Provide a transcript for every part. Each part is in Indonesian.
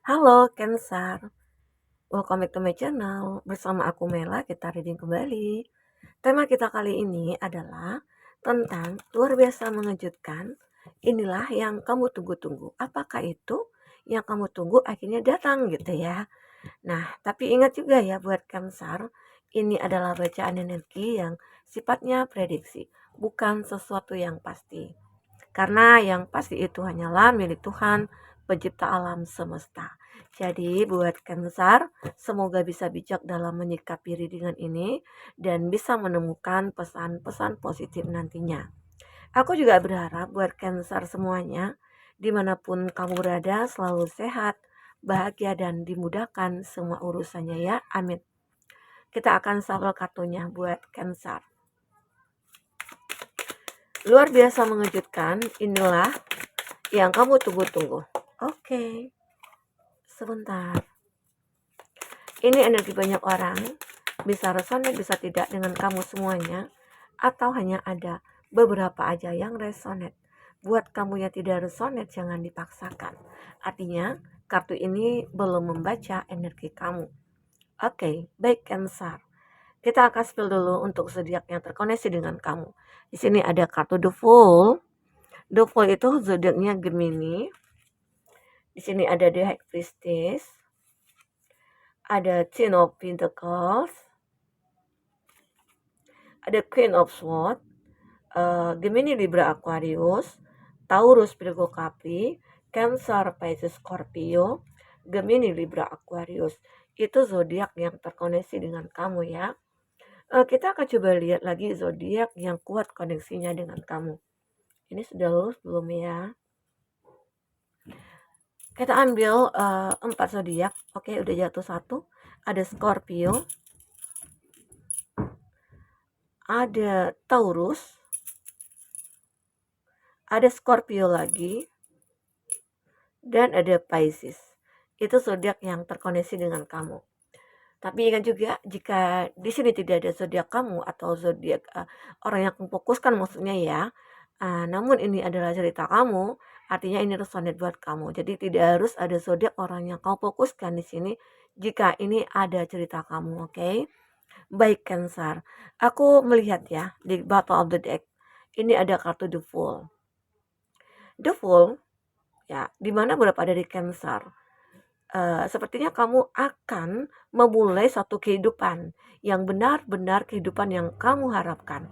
Halo Cancer, welcome back to my channel. Bersama aku Mela, kita reading kembali. Tema kita kali ini adalah tentang luar biasa mengejutkan. Inilah yang kamu tunggu-tunggu. Apakah itu yang kamu tunggu akhirnya datang gitu ya? Nah, tapi ingat juga ya buat Cancer, ini adalah bacaan energi yang sifatnya prediksi, bukan sesuatu yang pasti. Karena yang pasti itu hanyalah milik Tuhan, pencipta alam semesta. Jadi buat Cancer, semoga bisa bijak dalam menyikapi readingan ini dan bisa menemukan pesan-pesan positif nantinya. Aku juga berharap buat Cancer semuanya, dimanapun kamu berada, selalu sehat, bahagia, dan dimudahkan semua urusannya ya. Amin. Kita akan shuffle kartunya buat Cancer. Luar biasa mengejutkan, inilah yang kamu tunggu-tunggu. Oke, sebentar. Ini energi banyak orang, bisa resonate, bisa tidak dengan kamu semuanya, atau hanya ada beberapa aja yang resonate. Buat kamu yang tidak resonate, jangan dipaksakan. Artinya, kartu ini belum membaca energi kamu. Oke, baik Cancer. Kita akan spill dulu untuk zodiak yang terkoneksi dengan kamu. Di sini ada kartu The Fool. The Fool itu zodiaknya Gemini. Di sini ada The High Priestess, ada Ten of Pentacles, ada Queen of Swords, Gemini, Libra, Aquarius, Taurus, Virgo, Capri, Cancer, Pisces, Scorpio, Gemini, Libra, Aquarius. Itu zodiak yang terkoneksi dengan kamu ya. Kita akan coba lihat lagi zodiak yang kuat koneksinya dengan kamu. Ini sudah lulus belum ya? Kita ambil 4 zodiak. Oke, udah jatuh satu. Ada Scorpio, ada Taurus, ada Scorpio lagi, dan ada Pisces. Itu zodiak yang terkoneksi dengan kamu. Tapi ingat juga, jika di sini tidak ada zodiak kamu atau zodiak orang yang kamu fokuskan maksudnya ya, namun ini adalah cerita kamu, artinya ini resonate buat kamu. Jadi tidak harus ada zodiak orang yang kamu fokuskan di sini jika ini ada cerita kamu, oke? Baik Cancer, aku melihat ya di bottom of the deck, ini ada kartu The Fool. The Fool, ya, dimana berada di Cancer. Sepertinya kamu akan memulai satu kehidupan yang benar-benar kehidupan yang kamu harapkan.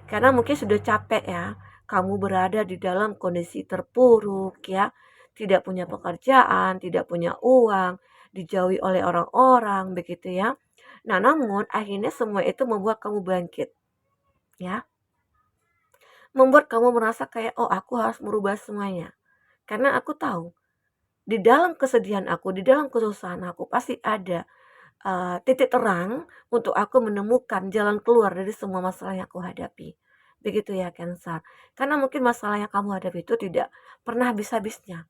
Karena mungkin sudah capek ya, kamu berada di dalam kondisi terpuruk ya, tidak punya pekerjaan, tidak punya uang, dijauhi oleh orang-orang begitu ya. Nah, namun akhirnya semua itu membuat kamu bangkit ya. Membuat kamu merasa kayak, oh aku harus merubah semuanya. Karena aku tahu, di dalam kesedihan aku, di dalam kesusahan aku pasti ada titik terang untuk aku menemukan jalan keluar dari semua masalah yang aku hadapi. Begitu ya Cancer. Karena mungkin masalah yang kamu hadapi itu tidak pernah habis-habisnya.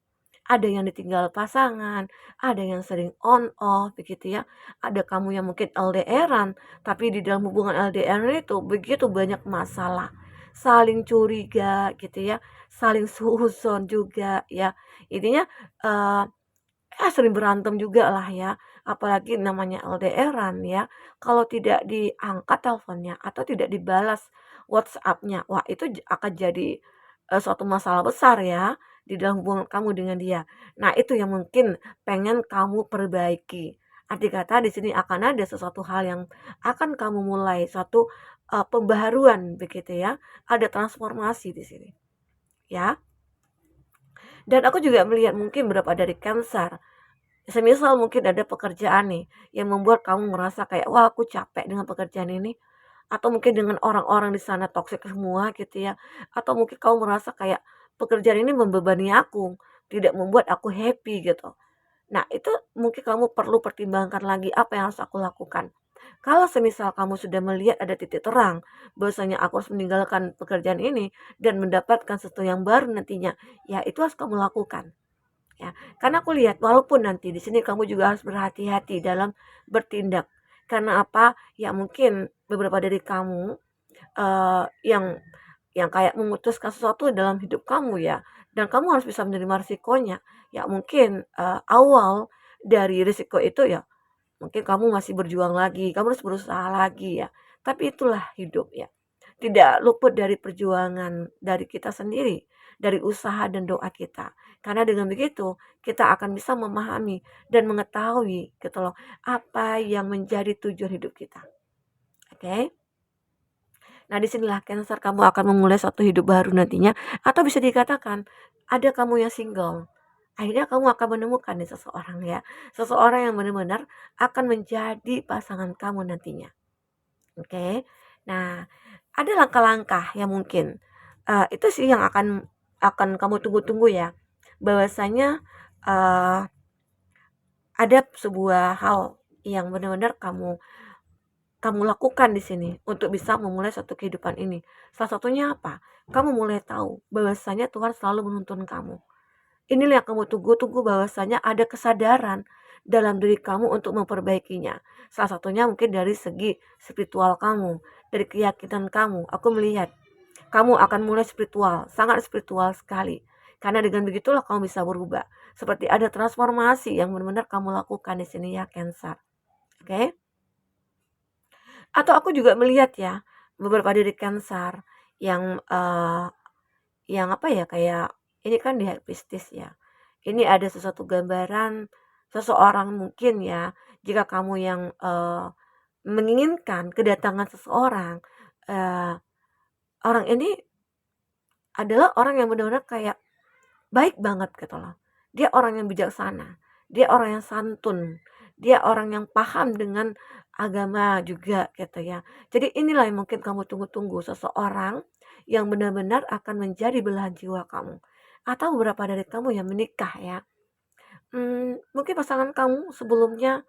Ada yang ditinggal pasangan, ada yang sering on off begitu ya. Ada kamu yang mungkin LDRan, tapi di dalam hubungan LDR itu begitu banyak masalah. Saling curiga gitu ya, saling suuzon juga ya. Intinya eh sering berantem juga lah ya, apalagi namanya LDRan ya, kalau tidak diangkat teleponnya atau tidak dibalas WhatsApp-nya, wah itu akan jadi, suatu masalah besar ya, di dalam hubungan kamu dengan dia. Nah itu yang mungkin pengen kamu perbaiki. Arti kata di sini akan ada sesuatu hal yang akan kamu mulai, suatu, pembaharuan begitu ya, ada transformasi di sini, ya. Dan aku juga melihat mungkin beberapa dari Cancer, semisal mungkin ada pekerjaan nih yang membuat kamu merasa kayak, "Wah, aku capek dengan pekerjaan ini." Atau mungkin dengan orang-orang di sana toksik semua gitu ya. Atau mungkin kamu merasa kayak, "Pekerjaan ini membebani aku, tidak membuat aku happy," gitu. Nah, itu mungkin kamu perlu pertimbangkan lagi, apa yang harus aku lakukan. Kalau semisal kamu sudah melihat ada titik terang, bahwasanya aku harus meninggalkan pekerjaan ini dan mendapatkan sesuatu yang baru nantinya, ya itu harus kamu lakukan. Ya, karena aku lihat walaupun nanti di sini kamu juga harus berhati-hati dalam bertindak. Karena apa? Ya mungkin beberapa dari kamu yang kayak memutuskan sesuatu dalam hidup kamu ya, dan kamu harus bisa menerima resikonya. Ya mungkin awal dari risiko itu ya mungkin kamu masih berjuang lagi, kamu harus berusaha lagi ya. Tapi itulah hidup ya. Tidak luput dari perjuangan dari kita sendiri, dari usaha dan doa kita. Karena dengan begitu kita akan bisa memahami dan mengetahui gitu loh apa yang menjadi tujuan hidup kita. Oke? Nah, disinilah Cancer kamu akan memulai suatu hidup baru nantinya atau bisa dikatakan ada kamu yang single. Akhirnya kamu akan menemukan nih seseorang ya. Seseorang yang benar-benar akan menjadi pasangan kamu nantinya. Oke. Nah, ada langkah-langkah yang mungkin itu sih yang akan kamu tunggu-tunggu ya. Bahwasanya eh, ada sebuah hal yang benar-benar kamu lakukan di sini untuk bisa memulai satu kehidupan ini. Salah satunya apa? Kamu mulai tahu bahwasanya Tuhan selalu menuntun kamu. Inilah yang kamu tunggu-tunggu bahwasanya ada kesadaran dalam diri kamu untuk memperbaikinya. Salah satunya mungkin dari segi spiritual kamu, dari keyakinan kamu. Aku melihat kamu akan mulai spiritual, sangat spiritual sekali. Karena dengan begitulah kamu bisa berubah. Seperti ada transformasi yang benar-benar kamu lakukan di sini ya Cancer. Oke? Atau aku juga melihat ya beberapa diri Cancer yang yang apa ya kayak ini kan di Pisces ya. Ini ada sesuatu gambaran seseorang mungkin ya jika kamu yang menginginkan kedatangan seseorang, eee, orang ini adalah orang yang benar-benar kayak baik banget gitu loh. Dia orang yang bijaksana, dia orang yang santun, dia orang yang paham dengan agama juga gitu ya. Jadi inilah yang mungkin kamu tunggu-tunggu, seseorang yang benar-benar akan menjadi belahan jiwa kamu. Atau beberapa dari kamu yang menikah ya. Mungkin pasangan kamu sebelumnya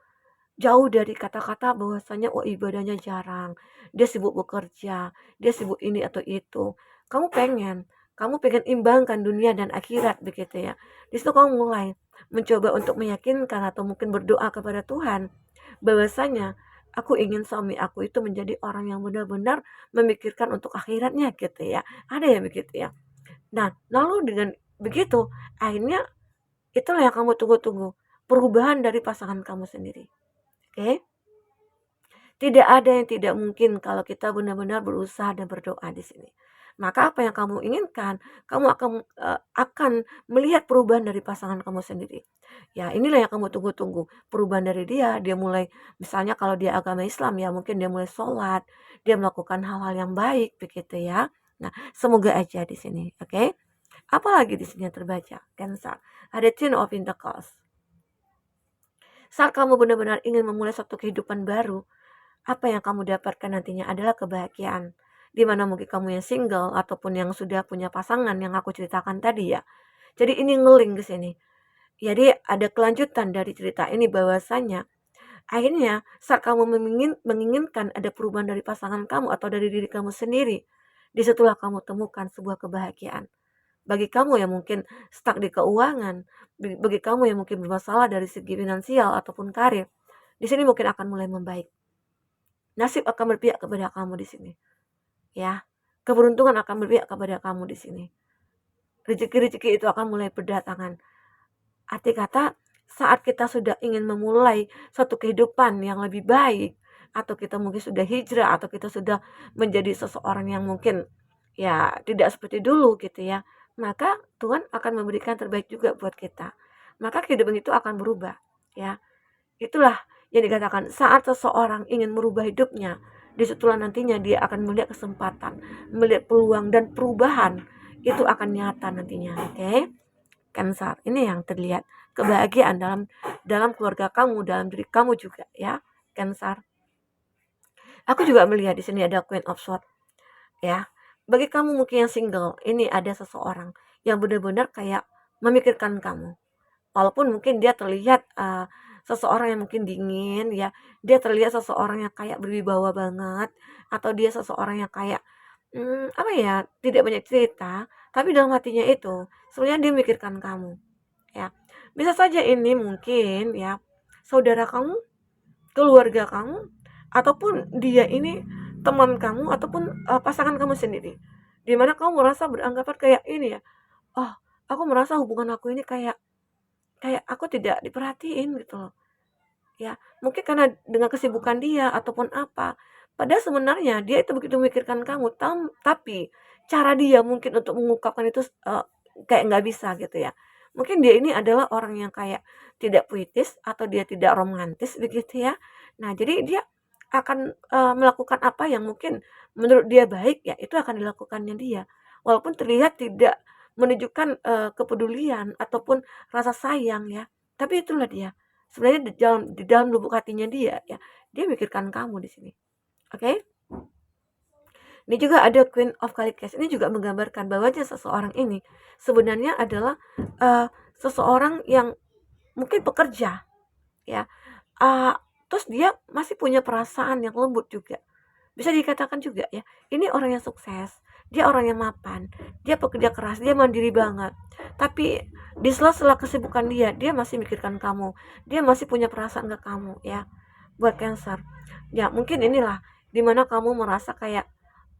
jauh dari kata-kata bahwasanya, oh ibadahnya jarang, dia sibuk bekerja, dia sibuk ini atau itu. Kamu pengen imbangkan dunia dan akhirat begitu ya. Di situ kamu mulai mencoba untuk meyakinkan atau mungkin berdoa kepada Tuhan bahwasanya aku ingin suami aku itu menjadi orang yang benar-benar memikirkan untuk akhiratnya gitu ya. Ada yang begitu ya. Nah, lalu dengan begitu akhirnya itulah yang kamu tunggu-tunggu, perubahan dari pasangan kamu sendiri. Oke? Tidak ada yang tidak mungkin kalau kita benar-benar berusaha dan berdoa di sini. Maka apa yang kamu inginkan, kamu akan melihat perubahan dari pasangan kamu sendiri. Ya, inilah yang kamu tunggu-tunggu, perubahan dari dia. Dia mulai misalnya kalau dia agama Islam ya, mungkin dia mulai sholat, dia melakukan hal-hal yang baik begitu ya. Nah, semoga aja di sini, oke? Apalagi di sini yang terbaca, Cancer. Ada Ten of Pentacles. Saat kamu benar-benar ingin memulai satu kehidupan baru, apa yang kamu dapatkan nantinya adalah kebahagiaan. Di mana mungkin kamu yang single ataupun yang sudah punya pasangan yang aku ceritakan tadi ya. Jadi ini ngeling ke sini. Jadi ada kelanjutan dari cerita ini bahwasanya akhirnya saat kamu menginginkan ada perubahan dari pasangan kamu atau dari diri kamu sendiri, disitulah kamu temukan sebuah kebahagiaan. Bagi kamu yang mungkin stuck di keuangan, bagi kamu yang mungkin bermasalah dari segi finansial ataupun karir, di sini mungkin akan mulai membaik. Nasib akan berpihak kepada kamu di sini, ya. Keberuntungan akan berpihak kepada kamu di sini. Rezeki-rezeki itu akan mulai berdatangan. Arti kata, saat kita sudah ingin memulai suatu kehidupan yang lebih baik, atau kita mungkin sudah hijrah, atau kita sudah menjadi seseorang yang mungkin ya tidak seperti dulu gitu ya, maka Tuhan akan memberikan terbaik juga buat kita. Maka kehidupan itu akan berubah, ya. Itulah yang dikatakan saat seseorang ingin merubah hidupnya, disitulah nantinya dia akan melihat kesempatan, melihat peluang dan perubahan itu akan nyata nantinya. Oke? Cancer. Ini yang terlihat kebahagiaan dalam dalam keluarga kamu, dalam diri kamu juga ya, Cancer. Aku juga melihat di sini ada Queen of Swords ya. Bagi kamu mungkin yang single, ini ada seseorang yang benar-benar kayak memikirkan kamu. Walaupun mungkin dia terlihat seseorang yang mungkin dingin ya, dia terlihat seseorang yang kayak berwibawa banget, atau dia seseorang yang kayak apa ya, tidak banyak cerita, tapi dalam hatinya itu sebenarnya dia memikirkan kamu ya. Bisa saja ini mungkin ya saudara kamu, keluarga kamu, ataupun dia ini teman kamu ataupun pasangan kamu sendiri. Di mana kamu merasa beranggapan kayak ini ya, oh aku merasa hubungan aku ini kayak kayak aku tidak diperhatiin gitu loh. Ya, mungkin karena dengan kesibukan dia ataupun apa. Padahal sebenarnya dia itu begitu memikirkan kamu, tapi cara dia mungkin untuk mengungkapkan itu kayak nggak bisa gitu ya. Mungkin dia ini adalah orang yang kayak tidak puitis atau dia tidak romantis begitu ya. Nah, jadi dia akan melakukan apa yang mungkin menurut dia baik ya, itu akan dilakukannya dia. Walaupun terlihat tidak menunjukkan kepedulian ataupun rasa sayang ya. Tapi itulah dia. Sebenarnya di dalam lubuk hatinya dia ya, dia mikirkan kamu di sini. Oke? Ini juga ada Queen of Calicas. Ini juga menggambarkan bahwanya seseorang ini sebenarnya adalah seseorang yang mungkin pekerja ya. Uh, Terus dia masih punya perasaan yang lembut juga. Bisa dikatakan juga ya, ini orang yang sukses, dia orang yang mapan, dia pekerja keras, dia mandiri banget. Tapi di sela-sela kesibukan dia masih mikirkan kamu, dia masih punya perasaan ke kamu ya. Buat Cancer, ya mungkin inilah dimana kamu merasa kayak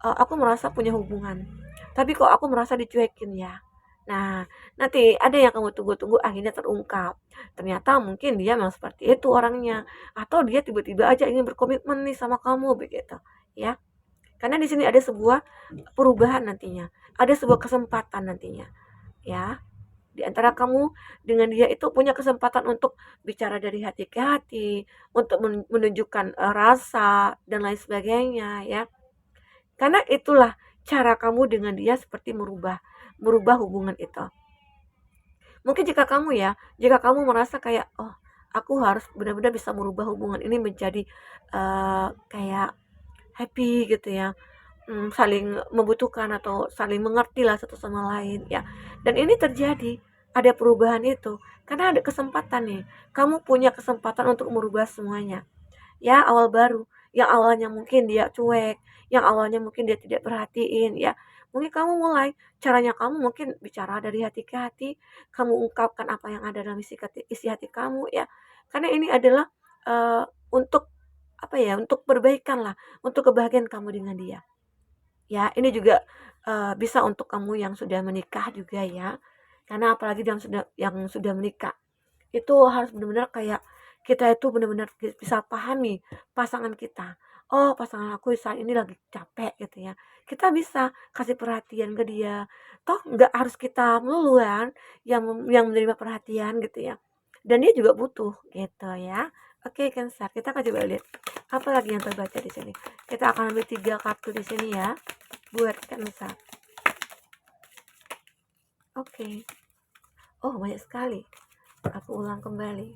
aku merasa punya hubungan, tapi kok aku merasa dicuekin ya. Nah, nanti ada yang kamu tunggu-tunggu akhirnya terungkap. Ternyata mungkin dia memang seperti itu orangnya, atau dia tiba-tiba aja ingin berkomitmen nih sama kamu begitu, ya. Karena di sini ada sebuah perubahan nantinya, ada sebuah kesempatan nantinya, ya. Di antara kamu dengan dia itu punya kesempatan untuk bicara dari hati ke hati, untuk menunjukkan rasa dan lain sebagainya, ya. Karena itulah cara kamu dengan dia seperti merubah merubah hubungan itu. Mungkin jika kamu merasa kayak, oh, aku harus benar-benar bisa merubah hubungan ini menjadi kayak happy gitu ya, saling membutuhkan atau saling mengerti lah satu sama lain ya. Dan ini terjadi, ada perubahan itu karena ada kesempatan nih. Kamu punya kesempatan untuk merubah semuanya. Ya, awal baru, yang awalnya mungkin dia cuek, yang awalnya mungkin dia tidak perhatiin ya. Mungkin kamu mulai, caranya kamu mungkin bicara dari hati ke hati, kamu ungkapkan apa yang ada dalam isi hati kamu ya. Karena ini adalah untuk apa ya, untuk perbaikan lah, untuk kebahagiaan kamu dengan dia. Ya, ini juga bisa untuk kamu yang sudah menikah juga ya. Karena apalagi yang sudah menikah itu harus benar-benar kayak kita itu benar-benar bisa pahami pasangan kita. Oh, pasangan aku saat ini lagi capek gitu ya. Kita bisa kasih perhatian ke dia. Toh nggak harus kita melulu kan yang menerima perhatian gitu ya. Dan dia juga butuh gitu ya. Oke, Cancer, kita akan coba lihat apa lagi yang terbaca di sini. Kita akan ambil 3 kartu di sini ya buat Cancer. Oke. Oh, banyak sekali. Aku ulang kembali.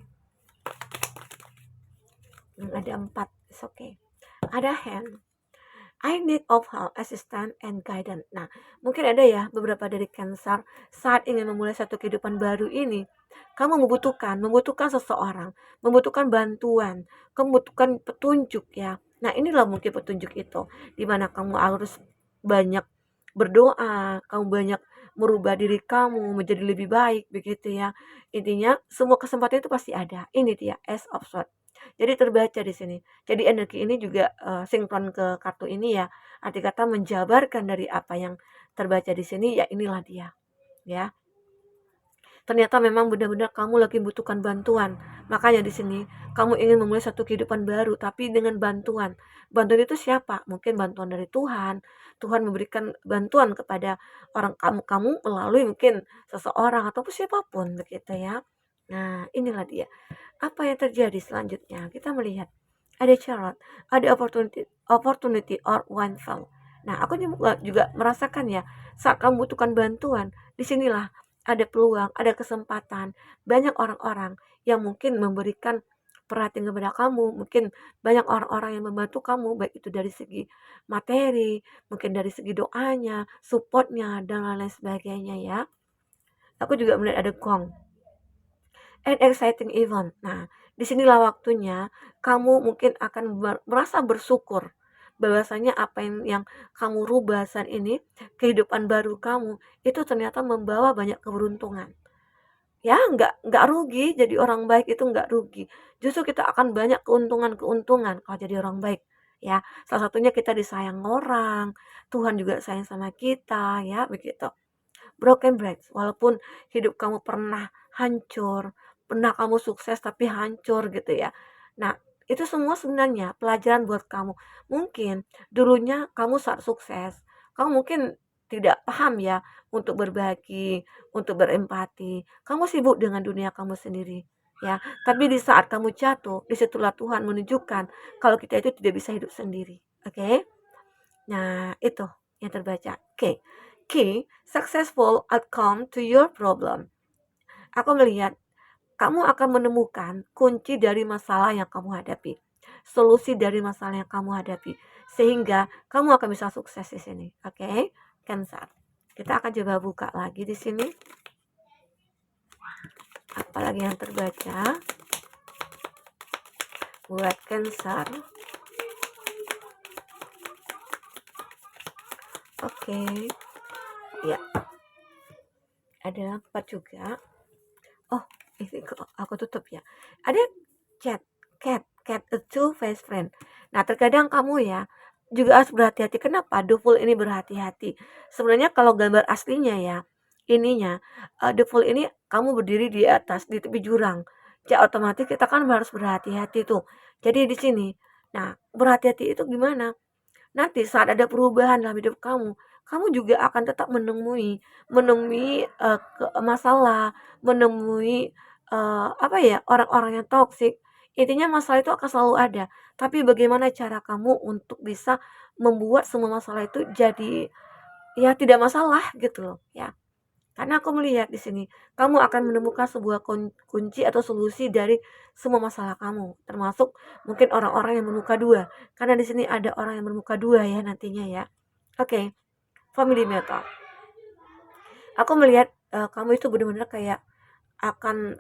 Ada 4, it's okay. Ada hand. I need of help, assistance, and guidance. Nah, mungkin ada ya beberapa dari Cancer saat ingin memulai satu kehidupan baru ini. Kamu membutuhkan seseorang, membutuhkan bantuan, kamu membutuhkan petunjuk ya. Nah, inilah mungkin petunjuk itu, di mana kamu harus banyak berdoa, kamu banyak merubah diri kamu menjadi lebih baik begitu ya. Intinya semua kesempatan itu pasti ada. Ini dia Ace of Swords. Jadi terbaca di sini. Jadi energi ini juga sinkron ke kartu ini ya. Arti kata menjabarkan dari apa yang terbaca di sini ya inilah dia. Ya. Ternyata memang benar-benar kamu lagi membutuhkan bantuan. Makanya di sini kamu ingin memulai satu kehidupan baru tapi dengan bantuan. Bantuan itu siapa? Mungkin bantuan dari Tuhan. Tuhan memberikan bantuan kepada orang kamu melalui mungkin seseorang ataupun siapapun begitu ya. Nah, inilah dia. Apa yang terjadi selanjutnya? Kita melihat ada Charlotte, ada opportunity or windfall. Nah, aku juga merasakan ya, saat kamu butuhkan bantuan, disinilah ada peluang, ada kesempatan. Banyak orang-orang yang mungkin memberikan perhatian kepada kamu, mungkin banyak orang-orang yang membantu kamu, baik itu dari segi materi, mungkin dari segi doanya, supportnya, dan lain-lain sebagainya ya. Aku juga melihat ada gong and exciting event. Nah, disinilah waktunya kamu mungkin akan merasa bersyukur bahwasanya apa yang kamu rubah saat ini, kehidupan baru kamu itu ternyata membawa banyak keberuntungan. Ya, nggak rugi jadi orang baik itu nggak rugi. Justru kita akan banyak keuntungan-keuntungan kalau jadi orang baik. Ya, salah satunya kita disayang orang, Tuhan juga sayang sama kita, ya begitu. Broken bricks, walaupun hidup kamu pernah hancur, pernah kamu sukses tapi hancur gitu ya. Nah, itu semua sebenarnya pelajaran buat kamu. Mungkin dulunya kamu saat sukses, kamu mungkin tidak paham ya untuk berbagi, untuk berempati. Kamu sibuk dengan dunia kamu sendiri, ya. Tapi di saat kamu jatuh, disitulah Tuhan menunjukkan kalau kita itu tidak bisa hidup sendiri. Oke? Nah, itu yang terbaca. Oke. Key successful outcome to your problem. Aku melihat kamu akan menemukan kunci dari masalah yang kamu hadapi, solusi dari masalah yang kamu hadapi, sehingga kamu akan bisa sukses di sini. Oke, Cancer. Kita akan coba buka lagi di sini. Apalagi yang terbaca buat Cancer. Oke, ya. Ada 4 juga. Oh, ini aku tutup ya. Ada cat a two-faced friend. Nah, terkadang kamu ya juga harus berhati-hati. Kenapa? The Fool ini berhati-hati. Sebenarnya kalau gambar aslinya ya, ininya The Fool ini kamu berdiri di atas di tepi jurang. Ya otomatis kita kan harus berhati-hati tuh. Jadi di sini. Nah, berhati-hati itu gimana? Nanti saat ada perubahan dalam hidup kamu, kamu juga akan tetap menemui menemui, masalah, menemui, apa ya, orang-orang yang toksik. Intinya masalah itu akan selalu ada, tapi bagaimana cara kamu untuk bisa membuat semua masalah itu jadi, ya tidak masalah gitu loh, ya. Karena aku melihat di sini, kamu akan menemukan sebuah kunci atau solusi dari semua masalah kamu, termasuk mungkin orang-orang yang bermuka dua. Karena di sini ada orang yang bermuka dua ya nantinya ya. Oke, family method. Aku melihat kamu itu benar-benar kayak akan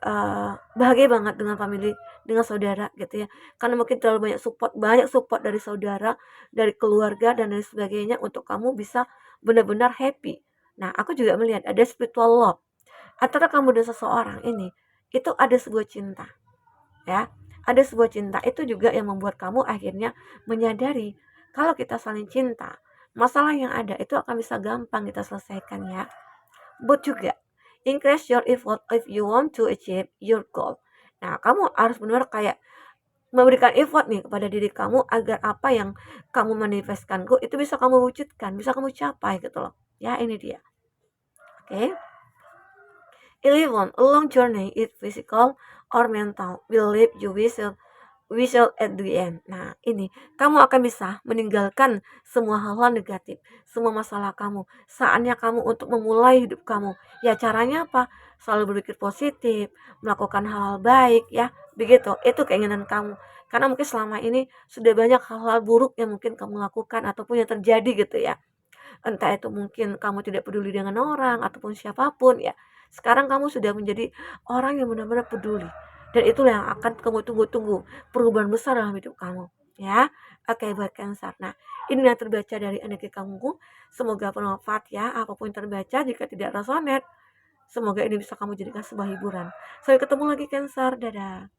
bahagia banget dengan family, dengan saudara gitu ya. Karena mungkin terlalu banyak support dari saudara, dari keluarga dan lain sebagainya untuk kamu bisa benar-benar happy. Nah, aku juga melihat ada spiritual love antara kamu dan seseorang ini. Itu ada sebuah cinta, ya. Ada sebuah cinta itu juga yang membuat kamu akhirnya menyadari kalau kita saling cinta, masalah yang ada itu akan bisa gampang kita selesaikan ya. But juga increase your effort if you want to achieve your goal. Nah, kamu harus benar kayak memberikan effort nih kepada diri kamu agar apa yang kamu manifestkan itu bisa kamu wujudkan, bisa kamu capai gitu loh. Ya, ini dia. Oke. 11. A long journey is physical or mental will leave you whistle at the end. Nah, ini kamu akan bisa meninggalkan semua hal-hal negatif, semua masalah kamu. Saatnya kamu untuk memulai hidup kamu. Ya, caranya apa? Selalu berpikir positif, melakukan hal-hal baik ya. Begitu. Itu keinginan kamu. Karena mungkin selama ini sudah banyak hal-hal buruk yang mungkin kamu lakukan ataupun yang terjadi gitu ya. Entah itu mungkin kamu tidak peduli dengan orang ataupun siapapun ya. Sekarang kamu sudah menjadi orang yang benar-benar peduli. Dan itulah yang akan kamu tunggu-tunggu, perubahan besar dalam hidup kamu. Ya, oke buat Cancer. Nah, ini yang terbaca dari energi kamu. Semoga bermanfaat ya, apapun yang terbaca. Jika tidak resonate, semoga ini bisa kamu jadikan sebuah hiburan. Sampai ketemu lagi Cancer, dadah.